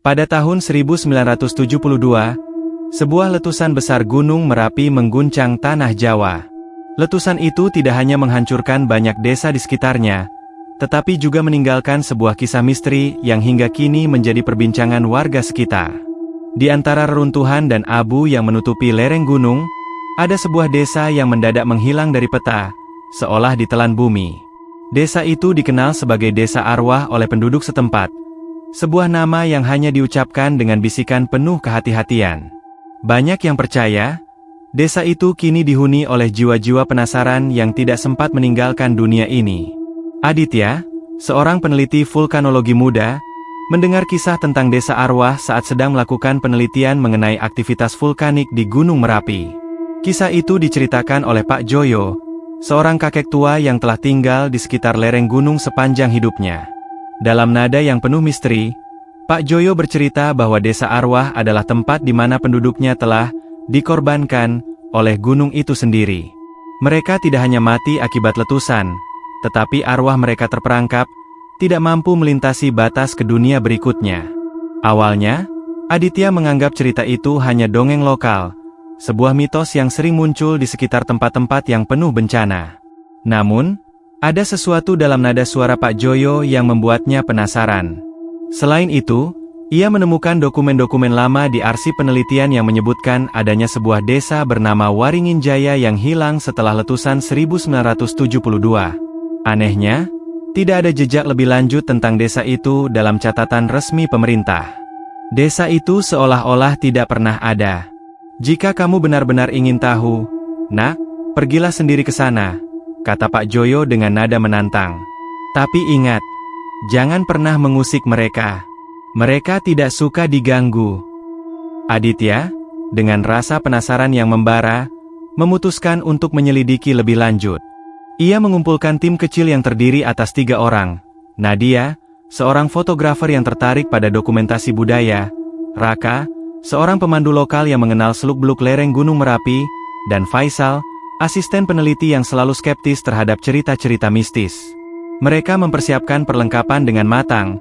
Pada tahun 1972, sebuah letusan besar Gunung Merapi mengguncang tanah Jawa. Letusan itu tidak hanya menghancurkan banyak desa di sekitarnya, tetapi juga meninggalkan sebuah kisah misteri yang hingga kini menjadi perbincangan warga sekitar. Di antara reruntuhan dan abu yang menutupi lereng gunung, ada sebuah desa yang mendadak menghilang dari peta, seolah ditelan bumi. Desa itu dikenal sebagai Desa Arwah oleh penduduk setempat, sebuah nama yang hanya diucapkan dengan bisikan penuh kehati-hatian. Banyak yang percaya, desa itu kini dihuni oleh jiwa-jiwa penasaran yang tidak sempat meninggalkan dunia ini. Aditya, seorang peneliti vulkanologi muda, mendengar kisah tentang Desa Arwah saat sedang melakukan penelitian mengenai aktivitas vulkanik di Gunung Merapi. Kisah itu diceritakan oleh Pak Joyo, seorang kakek tua yang telah tinggal di sekitar lereng gunung sepanjang hidupnya. Dalam nada yang penuh misteri, Pak Joyo bercerita bahwa Desa Arwah adalah tempat di mana penduduknya telah dikorbankan oleh gunung itu sendiri. Mereka tidak hanya mati akibat letusan, tetapi arwah mereka terperangkap, tidak mampu melintasi batas ke dunia berikutnya. Awalnya, Aditya menganggap cerita itu hanya dongeng lokal, sebuah mitos yang sering muncul di sekitar tempat-tempat yang penuh bencana. Namun, ada sesuatu dalam nada suara Pak Joyo yang membuatnya penasaran. Selain itu, ia menemukan dokumen-dokumen lama di arsip penelitian yang menyebutkan adanya sebuah desa bernama Waringin Jaya yang hilang setelah letusan 1972. Anehnya, tidak ada jejak lebih lanjut tentang desa itu dalam catatan resmi pemerintah. Desa itu seolah-olah tidak pernah ada. Jika kamu benar-benar ingin tahu, nak, pergilah sendiri ke sana, kata Pak Joyo dengan nada menantang. Tapi ingat, jangan pernah mengusik mereka. Mereka tidak suka diganggu. Aditya, dengan rasa penasaran yang membara, memutuskan untuk menyelidiki lebih lanjut. Ia mengumpulkan tim kecil yang terdiri atas 3 orang. Nadia, seorang fotografer yang tertarik pada dokumentasi budaya, Raka, seorang pemandu lokal yang mengenal seluk-beluk lereng Gunung Merapi, dan Faisal, asisten peneliti yang selalu skeptis terhadap cerita-cerita mistis. Mereka mempersiapkan perlengkapan dengan matang,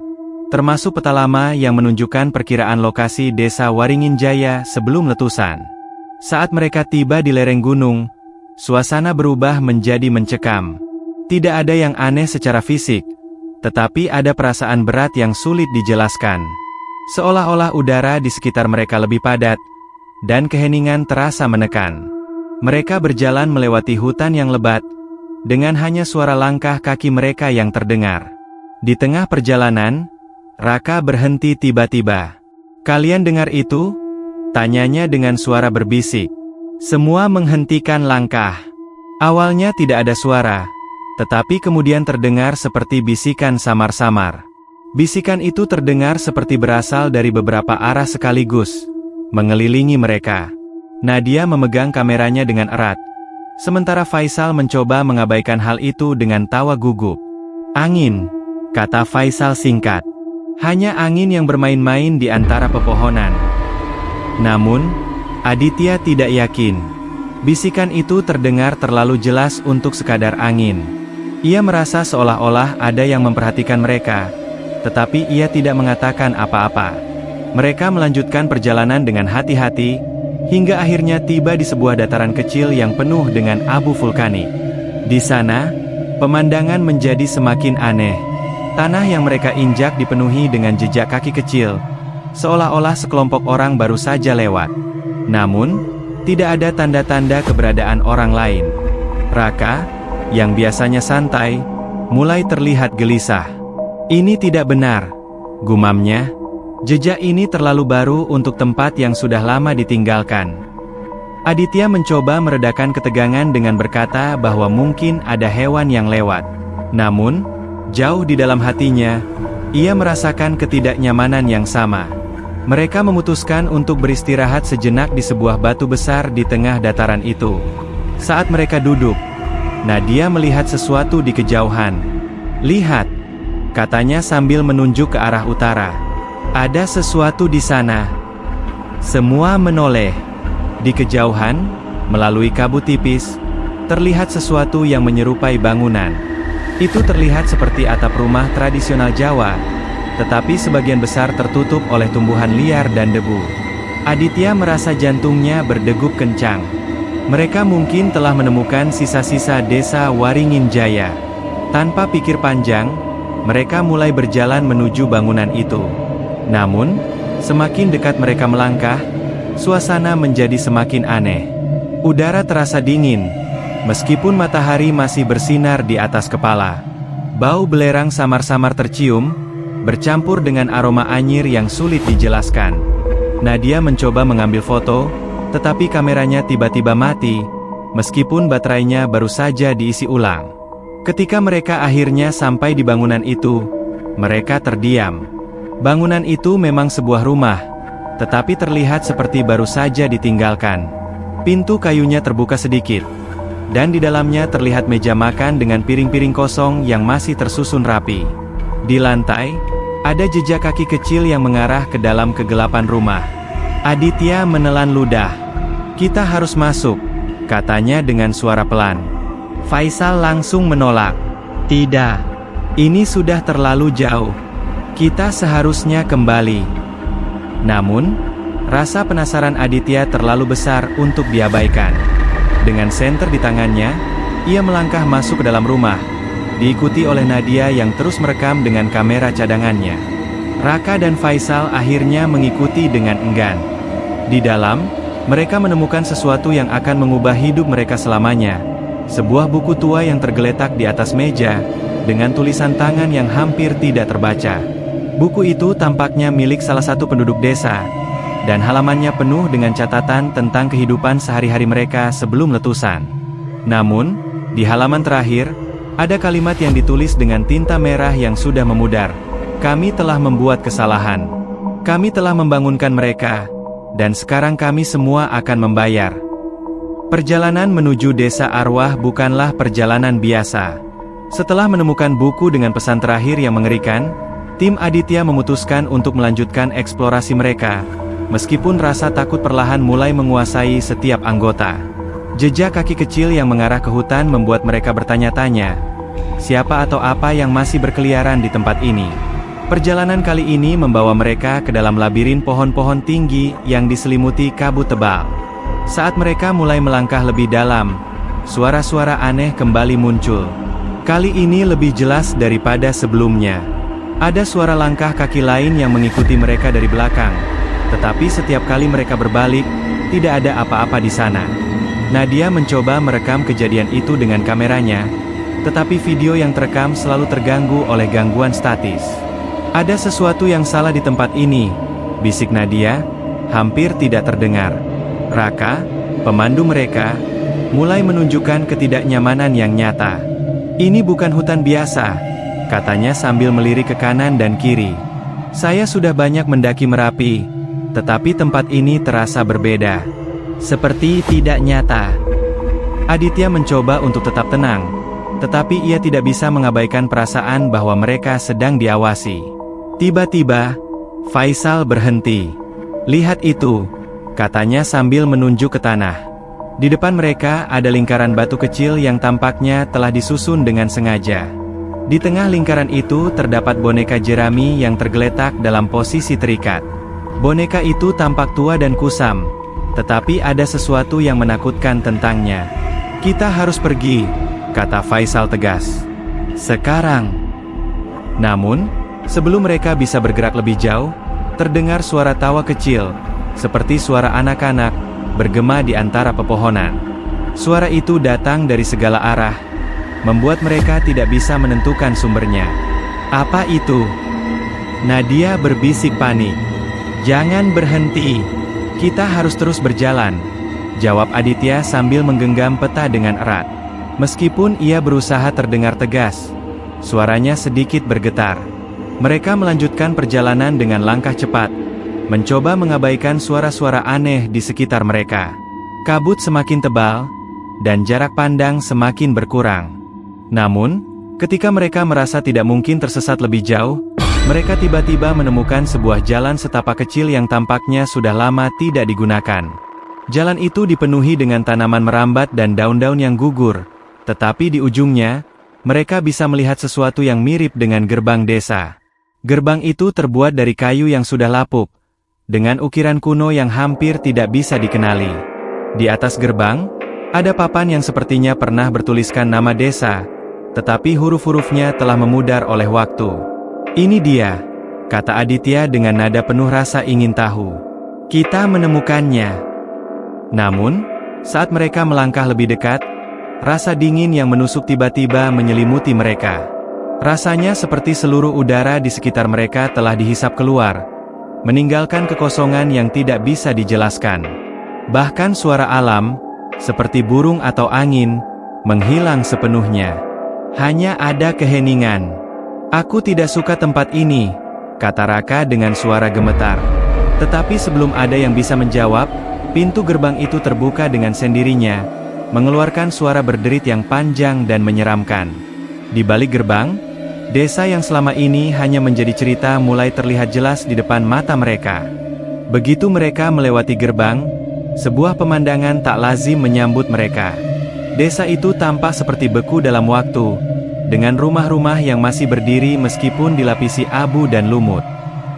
termasuk peta lama yang menunjukkan perkiraan lokasi desa Waringin Jaya sebelum letusan. Saat mereka tiba di lereng gunung, suasana berubah menjadi mencekam. Tidak ada yang aneh secara fisik, tetapi ada perasaan berat yang sulit dijelaskan. Seolah-olah udara di sekitar mereka lebih padat, dan keheningan terasa menekan. Mereka berjalan melewati hutan yang lebat, dengan hanya suara langkah kaki mereka yang terdengar. Di tengah perjalanan, Raka berhenti tiba-tiba. "Kalian dengar itu?" tanyanya dengan suara berbisik. Semua menghentikan langkah. Awalnya tidak ada suara, tetapi kemudian terdengar seperti bisikan samar-samar. Bisikan itu terdengar seperti berasal dari beberapa arah sekaligus, mengelilingi mereka. Nadia memegang kameranya dengan erat, sementara Faisal mencoba mengabaikan hal itu dengan tawa gugup. "Angin," kata Faisal singkat. "Hanya angin yang bermain-main di antara pepohonan." Namun, Aditya tidak yakin. Bisikan itu terdengar terlalu jelas untuk sekadar angin. Ia merasa seolah-olah ada yang memperhatikan mereka, tetapi ia tidak mengatakan apa-apa. Mereka melanjutkan perjalanan dengan hati-hati, hingga akhirnya tiba di sebuah dataran kecil yang penuh dengan abu vulkanik. Di sana, pemandangan menjadi semakin aneh. Tanah yang mereka injak dipenuhi dengan jejak kaki kecil, seolah-olah sekelompok orang baru saja lewat. Namun, tidak ada tanda-tanda keberadaan orang lain. Raka, yang biasanya santai, mulai terlihat gelisah. "Ini tidak benar," gumamnya. "Jejak ini terlalu baru untuk tempat yang sudah lama ditinggalkan." Aditya mencoba meredakan ketegangan dengan berkata bahwa mungkin ada hewan yang lewat. Namun, jauh di dalam hatinya, ia merasakan ketidaknyamanan yang sama. Mereka memutuskan untuk beristirahat sejenak di sebuah batu besar di tengah dataran itu. Saat mereka duduk, Nadia melihat sesuatu di kejauhan. "Lihat," katanya sambil menunjuk ke arah utara. "Ada sesuatu di sana." Semua menoleh. Di kejauhan, melalui kabut tipis, terlihat sesuatu yang menyerupai bangunan. Itu terlihat seperti atap rumah tradisional Jawa, tetapi sebagian besar tertutup oleh tumbuhan liar dan debu. Aditya merasa jantungnya berdegup kencang. Mereka mungkin telah menemukan sisa-sisa desa Waringin Jaya. Tanpa pikir panjang, mereka mulai berjalan menuju bangunan itu. Namun, semakin dekat mereka melangkah, suasana menjadi semakin aneh. Udara terasa dingin, meskipun matahari masih bersinar di atas kepala. Bau belerang samar-samar tercium, bercampur dengan aroma anyir yang sulit dijelaskan. Nadia mencoba mengambil foto, tetapi kameranya tiba-tiba mati, meskipun baterainya baru saja diisi ulang. Ketika mereka akhirnya sampai di bangunan itu, mereka terdiam. Bangunan itu memang sebuah rumah, tetapi terlihat seperti baru saja ditinggalkan. Pintu kayunya terbuka sedikit, dan di dalamnya terlihat meja makan dengan piring-piring kosong yang masih tersusun rapi. Di lantai, ada jejak kaki kecil yang mengarah ke dalam kegelapan rumah. Aditya menelan ludah. "Kita harus masuk," katanya dengan suara pelan. Faisal langsung menolak. "Tidak, ini sudah terlalu jauh. Kita seharusnya kembali." Namun, rasa penasaran Aditya terlalu besar untuk diabaikan. Dengan senter di tangannya, ia melangkah masuk ke dalam rumah, diikuti oleh Nadia yang terus merekam dengan kamera cadangannya. Raka dan Faisal akhirnya mengikuti dengan enggan. Di dalam, mereka menemukan sesuatu yang akan mengubah hidup mereka selamanya. Sebuah buku tua yang tergeletak di atas meja, dengan tulisan tangan yang hampir tidak terbaca. Buku itu tampaknya milik salah satu penduduk desa, dan halamannya penuh dengan catatan tentang kehidupan sehari-hari mereka sebelum letusan. Namun, di halaman terakhir, ada kalimat yang ditulis dengan tinta merah yang sudah memudar. "Kami telah membuat kesalahan. Kami telah membangunkan mereka, dan sekarang kami semua akan membayar." Perjalanan menuju desa arwah bukanlah perjalanan biasa. Setelah menemukan buku dengan pesan terakhir yang mengerikan, tim Aditya memutuskan untuk melanjutkan eksplorasi mereka, meskipun rasa takut perlahan mulai menguasai setiap anggota. Jejak kaki kecil yang mengarah ke hutan membuat mereka bertanya-tanya, siapa atau apa yang masih berkeliaran di tempat ini. Perjalanan kali ini membawa mereka ke dalam labirin pohon-pohon tinggi yang diselimuti kabut tebal. Saat mereka mulai melangkah lebih dalam, suara-suara aneh kembali muncul. Kali ini lebih jelas daripada sebelumnya. Ada suara langkah kaki lain yang mengikuti mereka dari belakang, tetapi setiap kali mereka berbalik, tidak ada apa-apa di sana. Nadia mencoba merekam kejadian itu dengan kameranya, tetapi video yang terekam selalu terganggu oleh gangguan statis. "Ada sesuatu yang salah di tempat ini," bisik Nadia, hampir tidak terdengar. Raka, pemandu mereka, mulai menunjukkan ketidaknyamanan yang nyata. "Ini bukan hutan biasa," katanya sambil melirik ke kanan dan kiri. "Saya sudah banyak mendaki Merapi, tetapi tempat ini terasa berbeda. Seperti tidak nyata." Aditya mencoba untuk tetap tenang, tetapi ia tidak bisa mengabaikan perasaan bahwa mereka sedang diawasi. Tiba-tiba, Faisal berhenti. "Lihat itu," katanya sambil menunjuk ke tanah. Di depan mereka ada lingkaran batu kecil yang tampaknya telah disusun dengan sengaja. Di tengah lingkaran itu terdapat boneka jerami yang tergeletak dalam posisi terikat. Boneka itu tampak tua dan kusam, tetapi ada sesuatu yang menakutkan tentangnya. "Kita harus pergi," kata Faisal tegas. "Sekarang." Namun, sebelum mereka bisa bergerak lebih jauh, terdengar suara tawa kecil, seperti suara anak-anak, bergema di antara pepohonan. Suara itu datang dari segala arah, membuat mereka tidak bisa menentukan sumbernya. "Apa itu?" Nadia berbisik panik. "Jangan berhenti. Kita harus terus berjalan," jawab Aditya sambil menggenggam peta dengan erat. Meskipun ia berusaha terdengar tegas, suaranya sedikit bergetar. Mereka melanjutkan perjalanan dengan langkah cepat, mencoba mengabaikan suara-suara aneh di sekitar mereka. Kabut semakin tebal, dan jarak pandang semakin berkurang. Namun, ketika mereka merasa tidak mungkin tersesat lebih jauh, mereka tiba-tiba menemukan sebuah jalan setapak kecil yang tampaknya sudah lama tidak digunakan. Jalan itu dipenuhi dengan tanaman merambat dan daun-daun yang gugur, tetapi di ujungnya, mereka bisa melihat sesuatu yang mirip dengan gerbang desa. Gerbang itu terbuat dari kayu yang sudah lapuk, dengan ukiran kuno yang hampir tidak bisa dikenali. Di atas gerbang, ada papan yang sepertinya pernah bertuliskan nama desa, tetapi huruf-hurufnya telah memudar oleh waktu. "Ini dia," kata Aditya dengan nada penuh rasa ingin tahu. "Kita menemukannya." Namun, saat mereka melangkah lebih dekat, rasa dingin yang menusuk tiba-tiba menyelimuti mereka. Rasanya seperti seluruh udara di sekitar mereka telah dihisap keluar, meninggalkan kekosongan yang tidak bisa dijelaskan. Bahkan suara alam, seperti burung atau angin, menghilang sepenuhnya. Hanya ada keheningan. "Aku tidak suka tempat ini," kata Raka dengan suara gemetar. Tetapi sebelum ada yang bisa menjawab, pintu gerbang itu terbuka dengan sendirinya, mengeluarkan suara berderit yang panjang dan menyeramkan. Di balik gerbang, desa yang selama ini hanya menjadi cerita mulai terlihat jelas di depan mata mereka. Begitu mereka melewati gerbang, sebuah pemandangan tak lazim menyambut mereka. Desa itu tampak seperti beku dalam waktu, dengan rumah-rumah yang masih berdiri meskipun dilapisi abu dan lumut.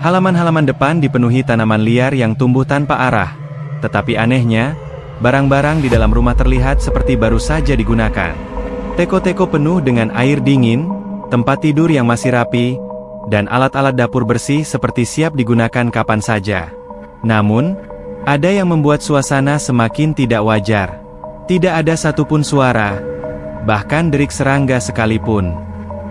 Halaman-halaman depan dipenuhi tanaman liar yang tumbuh tanpa arah, tetapi anehnya, barang-barang di dalam rumah terlihat seperti baru saja digunakan. Teko-teko penuh dengan air dingin, tempat tidur yang masih rapi, dan alat-alat dapur bersih seperti siap digunakan kapan saja. Namun, ada yang membuat suasana semakin tidak wajar. Tidak ada satupun suara, bahkan derik serangga sekalipun.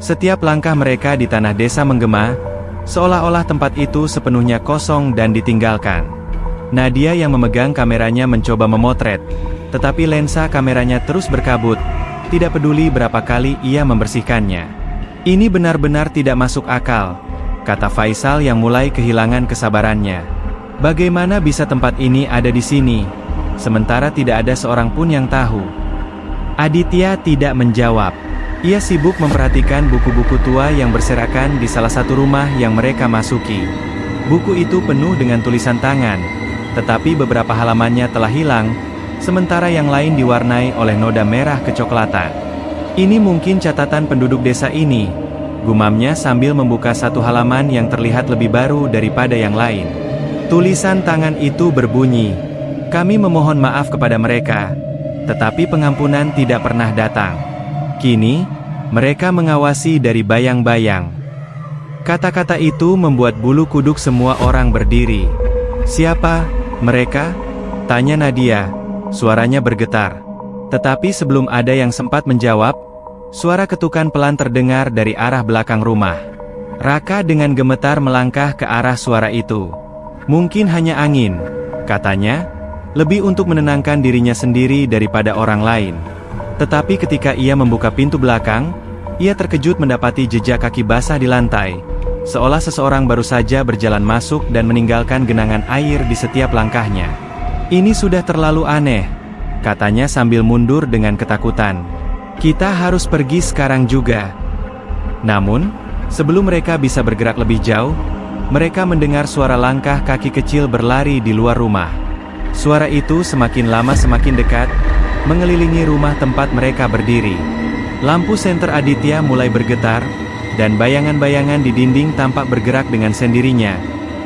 Setiap langkah mereka di tanah desa menggema, seolah-olah tempat itu sepenuhnya kosong dan ditinggalkan. Nadia yang memegang kameranya mencoba memotret, tetapi lensa kameranya terus berkabut, tidak peduli berapa kali ia membersihkannya. "Ini benar-benar tidak masuk akal," kata Faisal yang mulai kehilangan kesabarannya. "Bagaimana bisa tempat ini ada di sini, sementara tidak ada seorang pun yang tahu?" Aditya tidak menjawab. Ia sibuk memperhatikan buku-buku tua yang berserakan di salah satu rumah yang mereka masuki. Buku itu penuh dengan tulisan tangan, tetapi beberapa halamannya telah hilang, sementara yang lain diwarnai oleh noda merah kecoklatan. "Ini mungkin catatan penduduk desa ini," gumamnya sambil membuka satu halaman yang terlihat lebih baru daripada yang lain. Tulisan tangan itu berbunyi, "Kami memohon maaf kepada mereka, tetapi pengampunan tidak pernah datang. Kini, mereka mengawasi dari bayang-bayang." Kata-kata itu membuat bulu kuduk semua orang berdiri. "Siapa mereka?" tanya Nadia, suaranya bergetar. Tetapi sebelum ada yang sempat menjawab, suara ketukan pelan terdengar dari arah belakang rumah. Raka dengan gemetar melangkah ke arah suara itu. "Mungkin hanya angin," katanya, lebih untuk menenangkan dirinya sendiri daripada orang lain. Tetapi ketika ia membuka pintu belakang, ia terkejut mendapati jejak kaki basah di lantai, seolah seseorang baru saja berjalan masuk dan meninggalkan genangan air di setiap langkahnya. "Ini sudah terlalu aneh," katanya sambil mundur dengan ketakutan. "Kita harus pergi sekarang juga." Namun, sebelum mereka bisa bergerak lebih jauh, mereka mendengar suara langkah kaki kecil berlari di luar rumah. Suara itu semakin lama semakin dekat, mengelilingi rumah tempat mereka berdiri. Lampu senter Aditya mulai bergetar, dan bayangan-bayangan di dinding tampak bergerak dengan sendirinya,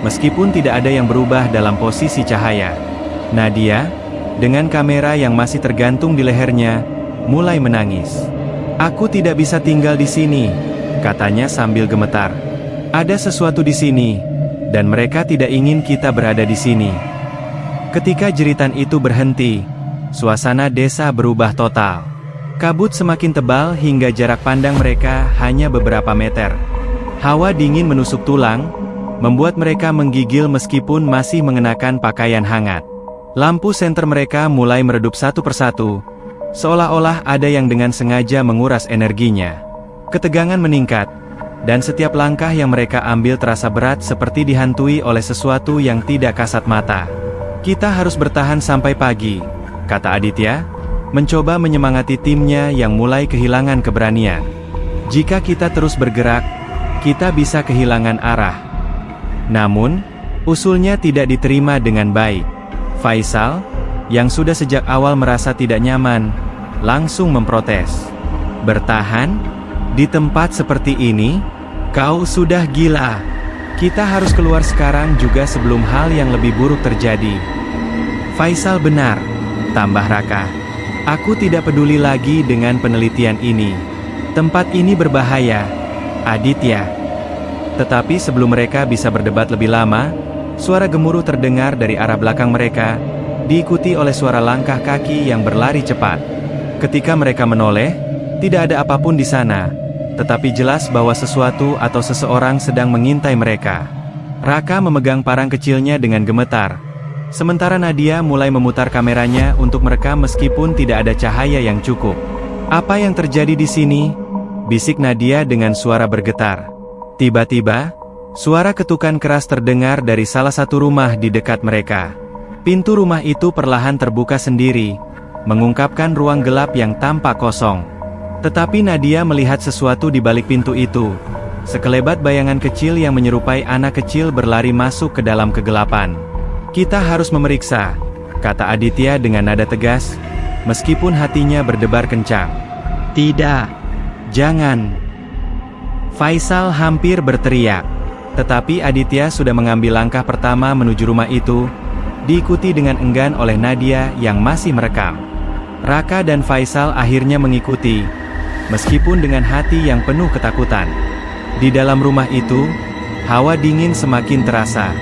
meskipun tidak ada yang berubah dalam posisi cahaya. Nadia, dengan kamera yang masih tergantung di lehernya, mulai menangis. "Aku tidak bisa tinggal di sini," katanya sambil gemetar. "Ada sesuatu di sini, dan mereka tidak ingin kita berada di sini." Ketika jeritan itu berhenti, suasana desa berubah total. Kabut semakin tebal hingga jarak pandang mereka hanya beberapa meter. Hawa dingin menusuk tulang, membuat mereka menggigil meskipun masih mengenakan pakaian hangat. Lampu senter mereka mulai meredup satu persatu, seolah-olah ada yang dengan sengaja menguras energinya. Ketegangan meningkat, dan setiap langkah yang mereka ambil terasa berat seperti dihantui oleh sesuatu yang tidak kasat mata. "Kita harus bertahan sampai pagi," kata Aditya, mencoba menyemangati timnya yang mulai kehilangan keberanian. "Jika kita terus bergerak, kita bisa kehilangan arah." Namun, usulnya tidak diterima dengan baik. Faisal, yang sudah sejak awal merasa tidak nyaman, langsung memprotes. "Bertahan? Di tempat seperti ini? Kau sudah gila. Kita harus keluar sekarang juga sebelum hal yang lebih buruk terjadi. Faisal benar, tambah Raka. Aku tidak peduli lagi dengan penelitian ini. Tempat ini berbahaya, Aditya. Tetapi sebelum mereka bisa berdebat lebih lama, suara gemuruh terdengar dari arah belakang mereka, diikuti oleh suara langkah kaki yang berlari cepat. Ketika mereka menoleh, tidak ada apapun di sana, tetapi jelas bahwa sesuatu atau seseorang sedang mengintai mereka. Raka memegang parang kecilnya dengan gemetar. Sementara Nadia mulai memutar kameranya untuk merekam meskipun tidak ada cahaya yang cukup. "Apa yang terjadi di sini?" bisik Nadia dengan suara bergetar. Tiba-tiba, suara ketukan keras terdengar dari salah satu rumah di dekat mereka. Pintu rumah itu perlahan terbuka sendiri, mengungkapkan ruang gelap yang tampak kosong. Tetapi Nadia melihat sesuatu di balik pintu itu. Sekelebat bayangan kecil yang menyerupai anak kecil berlari masuk ke dalam kegelapan. "Kita harus memeriksa," kata Aditya dengan nada tegas, meskipun hatinya berdebar kencang. "Tidak, jangan!" Faisal hampir berteriak. Tetapi Aditya sudah mengambil langkah pertama menuju rumah itu, diikuti dengan enggan oleh Nadia yang masih merekam. Raka dan Faisal akhirnya mengikuti, meskipun dengan hati yang penuh ketakutan. Di dalam rumah itu, hawa dingin semakin terasa.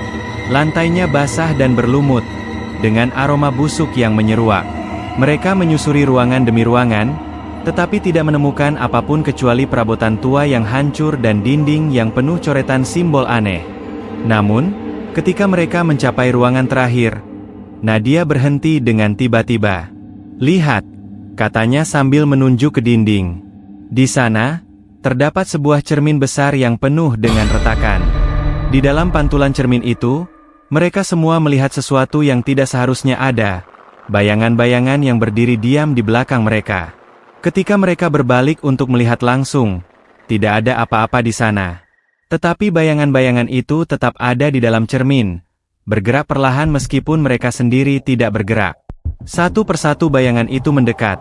Lantainya basah dan berlumut, dengan aroma busuk yang menyeruak. Mereka menyusuri ruangan demi ruangan, tetapi tidak menemukan apapun kecuali perabotan tua yang hancur dan dinding yang penuh coretan simbol aneh. Namun, ketika mereka mencapai ruangan terakhir, Nadia berhenti dengan tiba-tiba. "Lihat," katanya sambil menunjuk ke dinding. Di sana, terdapat sebuah cermin besar yang penuh dengan retakan. Di dalam pantulan cermin itu, mereka semua melihat sesuatu yang tidak seharusnya ada, bayangan-bayangan yang berdiri diam di belakang mereka. Ketika mereka berbalik untuk melihat langsung, tidak ada apa-apa di sana. Tetapi bayangan-bayangan itu tetap ada di dalam cermin, bergerak perlahan meskipun mereka sendiri tidak bergerak. Satu persatu bayangan itu mendekat,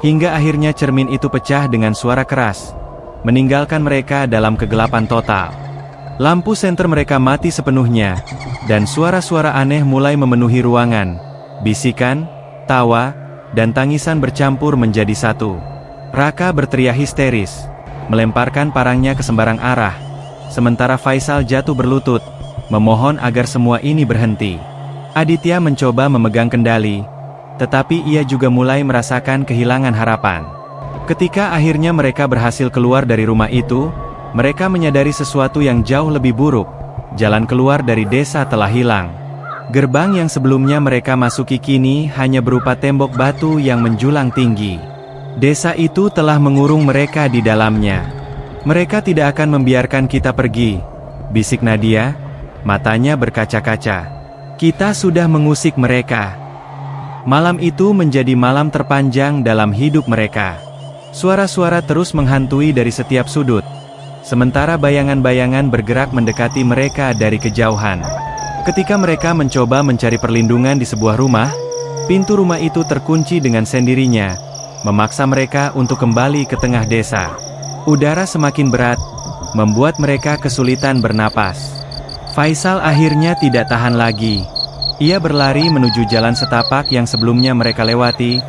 hingga akhirnya cermin itu pecah dengan suara keras, meninggalkan mereka dalam kegelapan total. Lampu senter mereka mati sepenuhnya, dan suara-suara aneh mulai memenuhi ruangan. Bisikan, tawa, dan tangisan bercampur menjadi satu. Raka berteriak histeris, melemparkan parangnya ke sembarang arah, sementara Faisal jatuh berlutut, memohon agar semua ini berhenti. Aditya mencoba memegang kendali, tetapi ia juga mulai merasakan kehilangan harapan. Ketika akhirnya mereka berhasil keluar dari rumah itu, mereka menyadari sesuatu yang jauh lebih buruk. Jalan keluar dari desa telah hilang. Gerbang yang sebelumnya mereka masuki kini hanya berupa tembok batu yang menjulang tinggi. Desa itu telah mengurung mereka di dalamnya. "Mereka tidak akan membiarkan kita pergi," bisik Nadia, matanya berkaca-kaca. "Kita sudah mengusik mereka." Malam itu menjadi malam terpanjang dalam hidup mereka. Suara-suara terus menghantui dari setiap sudut, sementara bayangan-bayangan bergerak mendekati mereka dari kejauhan. Ketika mereka mencoba mencari perlindungan di sebuah rumah, pintu rumah itu terkunci dengan sendirinya, memaksa mereka untuk kembali ke tengah desa. Udara semakin berat, membuat mereka kesulitan bernapas. Faisal akhirnya tidak tahan lagi. Ia berlari menuju jalan setapak yang sebelumnya mereka lewati,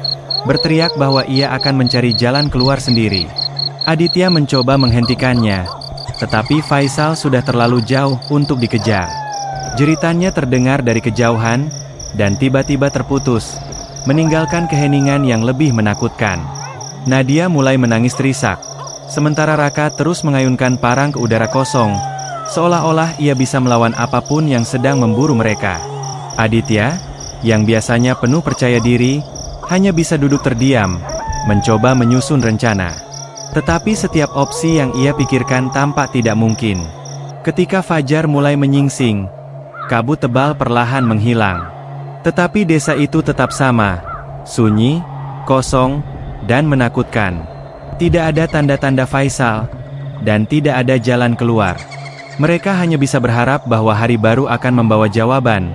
berteriak bahwa ia akan mencari jalan keluar sendiri. Aditya mencoba menghentikannya, tetapi Faisal sudah terlalu jauh untuk dikejar. Jeritannya terdengar dari kejauhan, dan tiba-tiba terputus, meninggalkan keheningan yang lebih menakutkan. Nadia mulai menangis terisak, sementara Raka terus mengayunkan parang ke udara kosong, seolah-olah ia bisa melawan apapun yang sedang memburu mereka. Aditya, yang biasanya penuh percaya diri, hanya bisa duduk terdiam, mencoba menyusun rencana. Tetapi setiap opsi yang ia pikirkan tampak tidak mungkin. Ketika fajar mulai menyingsing, kabut tebal perlahan menghilang. Tetapi desa itu tetap sama, sunyi, kosong, dan menakutkan. Tidak ada tanda-tanda Faisal, dan tidak ada jalan keluar. Mereka hanya bisa berharap bahwa hari baru akan membawa jawaban,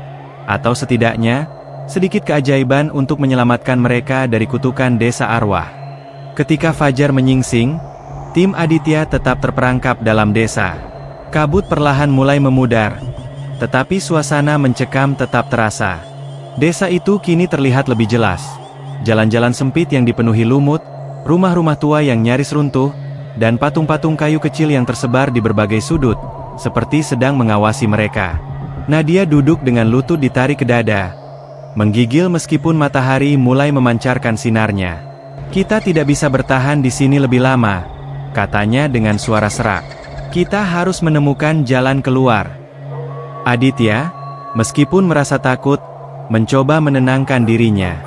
atau setidaknya, sedikit keajaiban untuk menyelamatkan mereka dari kutukan desa arwah. Ketika fajar menyingsing, tim Aditya tetap terperangkap dalam desa. Kabut perlahan mulai memudar, tetapi suasana mencekam tetap terasa. Desa itu kini terlihat lebih jelas. Jalan-jalan sempit yang dipenuhi lumut, rumah-rumah tua yang nyaris runtuh, dan patung-patung kayu kecil yang tersebar di berbagai sudut, seperti sedang mengawasi mereka. Nadia duduk dengan lutut ditarik ke dada, menggigil meskipun matahari mulai memancarkan sinarnya. "Kita tidak bisa bertahan di sini lebih lama," katanya dengan suara serak. "Kita harus menemukan jalan keluar." Aditya, meskipun merasa takut, mencoba menenangkan dirinya.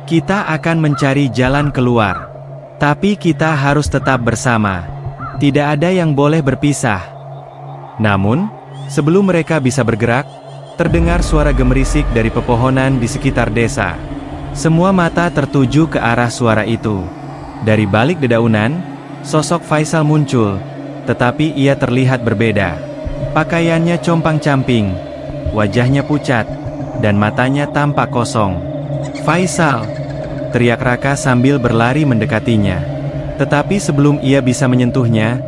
"Kita akan mencari jalan keluar. Tapi kita harus tetap bersama. Tidak ada yang boleh berpisah." Namun, sebelum mereka bisa bergerak, terdengar suara gemerisik dari pepohonan di sekitar desa. Semua mata tertuju ke arah suara itu. Dari balik dedaunan, sosok Faisal muncul, tetapi ia terlihat berbeda. Pakaiannya compang-camping, wajahnya pucat, dan matanya tampak kosong. "Faisal!" teriak Raka sambil berlari mendekatinya. Tetapi sebelum ia bisa menyentuhnya,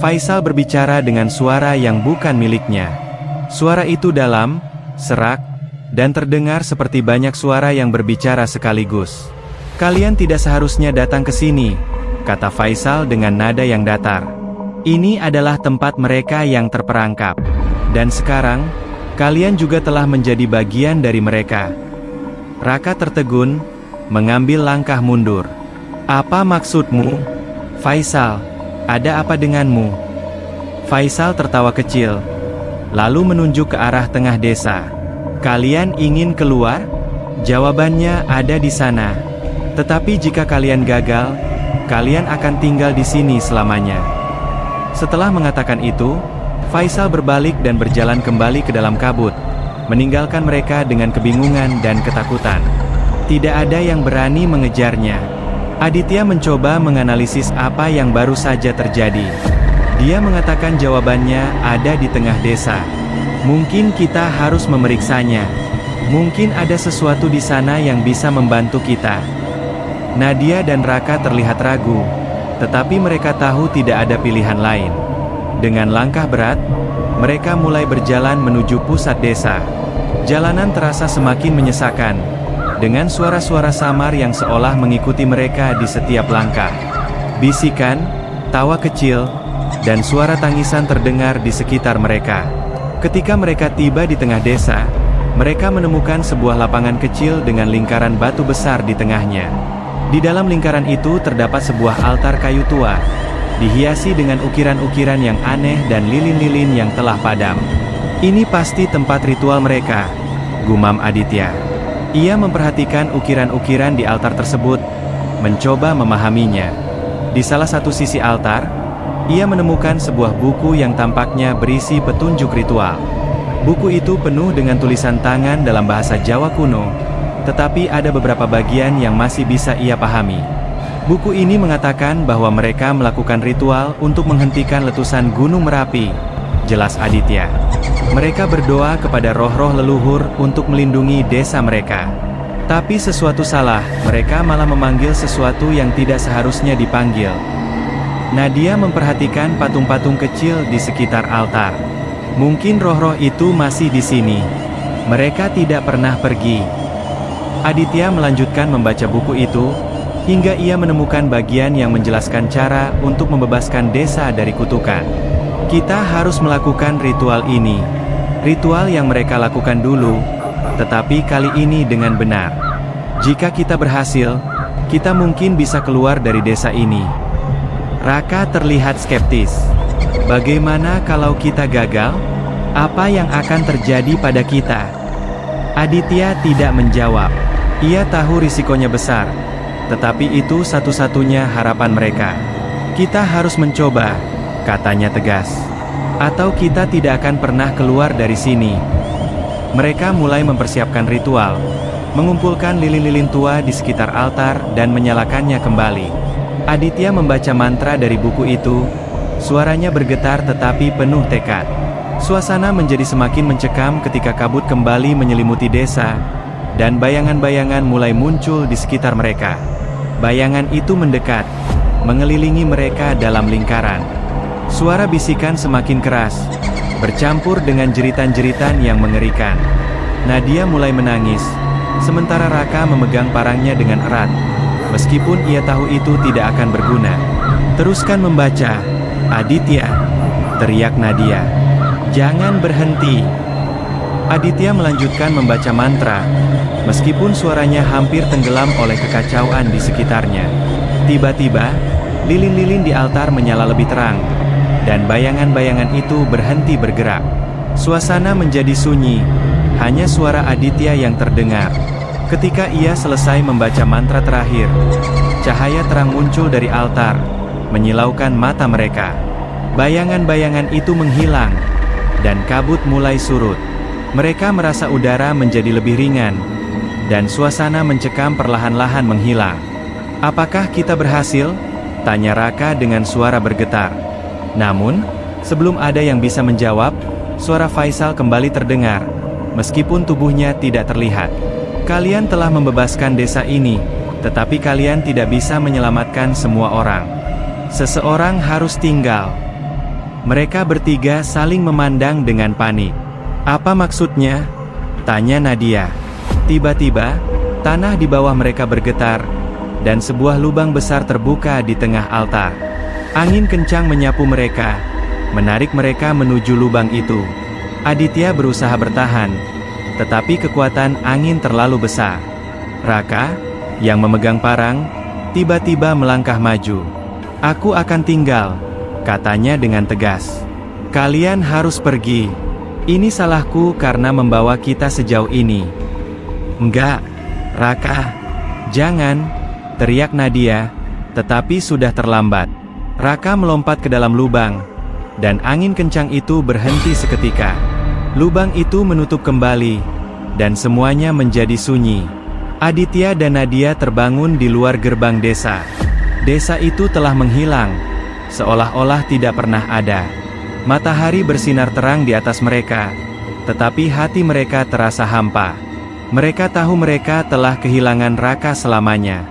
Faisal berbicara dengan suara yang bukan miliknya. Suara itu dalam, serak, dan terdengar seperti banyak suara yang berbicara sekaligus. "Kalian tidak seharusnya datang ke sini," kata Faisal dengan nada yang datar. "Ini adalah tempat mereka yang terperangkap. Dan sekarang, kalian juga telah menjadi bagian dari mereka." Raka tertegun, mengambil langkah mundur. "Apa maksudmu, Faisal? Ada apa denganmu?" Faisal tertawa kecil, lalu menunjuk ke arah tengah desa. "Kalian ingin keluar? Jawabannya ada di sana. Tetapi jika kalian gagal, kalian akan tinggal di sini selamanya." Setelah mengatakan itu, Faisal berbalik dan berjalan kembali ke dalam kabut, meninggalkan mereka dengan kebingungan dan ketakutan. Tidak ada yang berani mengejarnya. Aditya mencoba menganalisis apa yang baru saja terjadi. Dia mengatakan jawabannya ada di tengah desa. "Mungkin kita harus memeriksanya. Mungkin ada sesuatu di sana yang bisa membantu kita." Nadia dan Raka terlihat ragu, tetapi mereka tahu tidak ada pilihan lain. Dengan langkah berat, mereka mulai berjalan menuju pusat desa. Jalanan terasa semakin menyesakan, dengan suara-suara samar yang seolah mengikuti mereka di setiap langkah. Bisikan, tawa kecil, dan suara tangisan terdengar di sekitar mereka. Ketika mereka tiba di tengah desa, mereka menemukan sebuah lapangan kecil dengan lingkaran batu besar di tengahnya. Di dalam lingkaran itu terdapat sebuah altar kayu tua, dihiasi dengan ukiran-ukiran yang aneh dan lilin-lilin yang telah padam. "Ini pasti tempat ritual mereka," gumam Aditya. Ia memperhatikan ukiran-ukiran di altar tersebut, mencoba memahaminya. Di salah satu sisi altar, ia menemukan sebuah buku yang tampaknya berisi petunjuk ritual. Buku itu penuh dengan tulisan tangan dalam bahasa Jawa kuno, tetapi ada beberapa bagian yang masih bisa ia pahami. Buku ini mengatakan bahwa mereka melakukan ritual untuk menghentikan letusan Gunung Merapi, jelas Aditya. Mereka berdoa kepada roh-roh leluhur untuk melindungi desa mereka. Tapi sesuatu salah, mereka malah memanggil sesuatu yang tidak seharusnya dipanggil. Nadia memperhatikan patung-patung kecil di sekitar altar. Mungkin roh-roh itu masih di sini. Mereka tidak pernah pergi. Aditya melanjutkan membaca buku itu, hingga ia menemukan bagian yang menjelaskan cara untuk membebaskan desa dari kutukan. "Kita harus melakukan ritual ini. Ritual yang mereka lakukan dulu, tetapi kali ini dengan benar. Jika kita berhasil, kita mungkin bisa keluar dari desa ini." Raka terlihat skeptis. "Bagaimana kalau kita gagal? Apa yang akan terjadi pada kita?" Aditya tidak menjawab. Ia tahu risikonya besar, tetapi itu satu-satunya harapan mereka. "Kita harus mencoba," katanya tegas. "Atau kita tidak akan pernah keluar dari sini." Mereka mulai mempersiapkan ritual, mengumpulkan lilin-lilin tua di sekitar altar dan menyalakannya kembali. Aditya membaca mantra dari buku itu, suaranya bergetar tetapi penuh tekad. Suasana menjadi semakin mencekam ketika kabut kembali menyelimuti desa, dan bayangan-bayangan mulai muncul di sekitar mereka. Bayangan itu mendekat, mengelilingi mereka dalam lingkaran. Suara bisikan semakin keras, bercampur dengan jeritan-jeritan yang mengerikan. Nadia mulai menangis, sementara Raka memegang parangnya dengan erat. Meskipun ia tahu itu tidak akan berguna. "Teruskan membaca, Aditya," teriak Nadia. "Jangan berhenti." Aditya melanjutkan membaca mantra, meskipun suaranya hampir tenggelam oleh kekacauan di sekitarnya. Tiba-tiba, lilin-lilin di altar menyala lebih terang, dan bayangan-bayangan itu berhenti bergerak. Suasana menjadi sunyi, hanya suara Aditya yang terdengar. Ketika ia selesai membaca mantra terakhir, cahaya terang muncul dari altar, menyilaukan mata mereka. Bayangan-bayangan itu menghilang, dan kabut mulai surut. Mereka merasa udara menjadi lebih ringan, dan suasana mencekam perlahan-lahan menghilang. "Apakah kita berhasil?" tanya Raka dengan suara bergetar. Namun, sebelum ada yang bisa menjawab, suara Faisal kembali terdengar, meskipun tubuhnya tidak terlihat. "Kalian telah membebaskan desa ini, tetapi kalian tidak bisa menyelamatkan semua orang. Seseorang harus tinggal." Mereka bertiga saling memandang dengan panik. "Apa maksudnya?" tanya Nadia. Tiba-tiba, tanah di bawah mereka bergetar, dan sebuah lubang besar terbuka di tengah altar. Angin kencang menyapu mereka, menarik mereka menuju lubang itu. Aditya berusaha bertahan, tetapi kekuatan angin terlalu besar. Raka, yang memegang parang, tiba-tiba melangkah maju. "Aku akan tinggal," katanya dengan tegas. "Kalian harus pergi. Ini salahku karena membawa kita sejauh ini." "Enggak, Raka. Jangan," teriak Nadia, tetapi sudah terlambat. Raka melompat ke dalam lubang, dan angin kencang itu berhenti seketika. Lubang itu menutup kembali, dan semuanya menjadi sunyi. Aditya dan Nadia terbangun di luar gerbang desa. Desa itu telah menghilang, seolah-olah tidak pernah ada. Matahari bersinar terang di atas mereka, tetapi hati mereka terasa hampa. Mereka tahu mereka telah kehilangan Raka selamanya.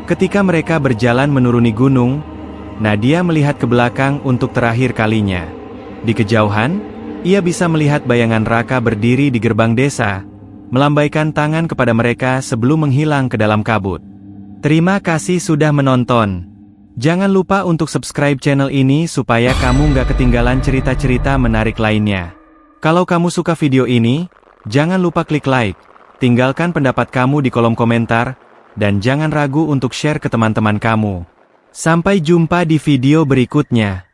Ketika mereka berjalan menuruni gunung, Nadia melihat ke belakang untuk terakhir kalinya. Di kejauhan, ia bisa melihat bayangan Raka berdiri di gerbang desa, melambaikan tangan kepada mereka sebelum menghilang ke dalam kabut. Terima kasih sudah menonton. Jangan lupa untuk subscribe channel ini supaya kamu nggak ketinggalan cerita-cerita menarik lainnya. Kalau kamu suka video ini, jangan lupa klik like, tinggalkan pendapat kamu di kolom komentar, dan jangan ragu untuk share ke teman-teman kamu. Sampai jumpa di video berikutnya.